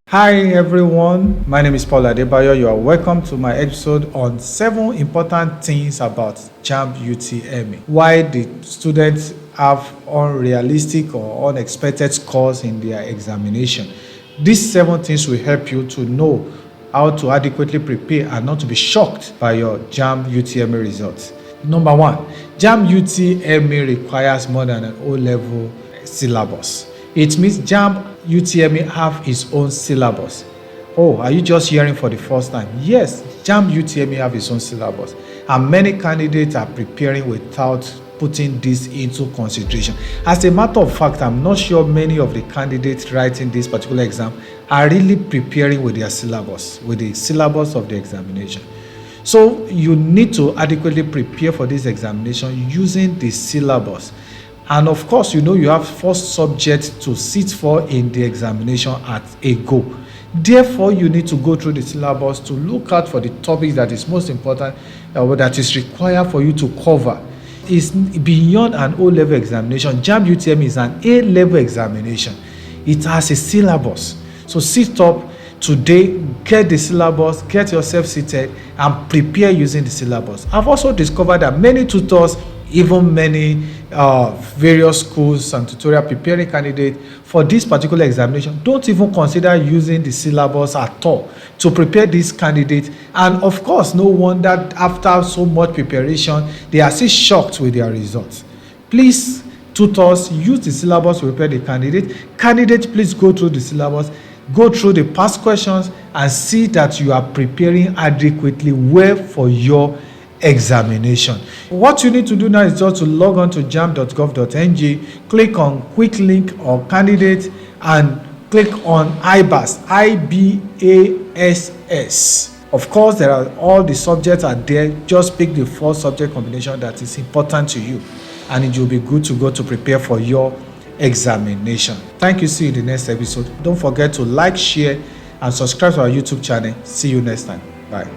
Hi everyone, my name is Paul Adebayo. You are welcome to my episode on 7 important things about Jamb Utme. Why the students have unrealistic or unexpected scores in their examination. These 7 things will help you to know how to adequately prepare and not to be shocked by your Jamb Utme results. Number 1, Jamb Utme requires more than an O-level syllabus. It means Jamb Utme have its own syllabus. Oh, are you just hearing for the first time? Yes, Jamb Utme have its own syllabus, and many candidates are preparing without putting this into consideration. As a matter of fact, I'm not sure many of the candidates writing this particular exam are really preparing with their syllabus, with the syllabus of the examination. So you need to adequately prepare for this examination using the syllabus. And of course, you have 4 subjects to sit for in the examination at a go. Therefore, you need to go through the syllabus to look out for the topics that is most important, that is required for you to cover. It's beyond an O-level examination. Jamb Utme is an A-level examination. It has a syllabus. So sit up today, get the syllabus, get yourself seated, and prepare using the syllabus. I've also discovered that many tutors, even many various schools and tutorial preparing candidates for this particular examination don't even consider using the syllabus at all to prepare this candidate. And of course, no wonder after so much preparation, they are still shocked with their results. Please, tutors, use the syllabus to prepare the candidate. Candidate, please go through the syllabus, go through the past questions, and see that you are preparing adequately well for your examination. What you need to do now is just to log on to jamb.gov.ng, click on quick link or candidate, and click on IBASS, IBASS. Of course, there are all the subjects are there. Just pick the 4 subject combination that is important to you, and it will be good to go to prepare for your examination. Thank you. See you in the next episode. Don't forget to like, share, and subscribe to our YouTube channel. See you next time. Bye.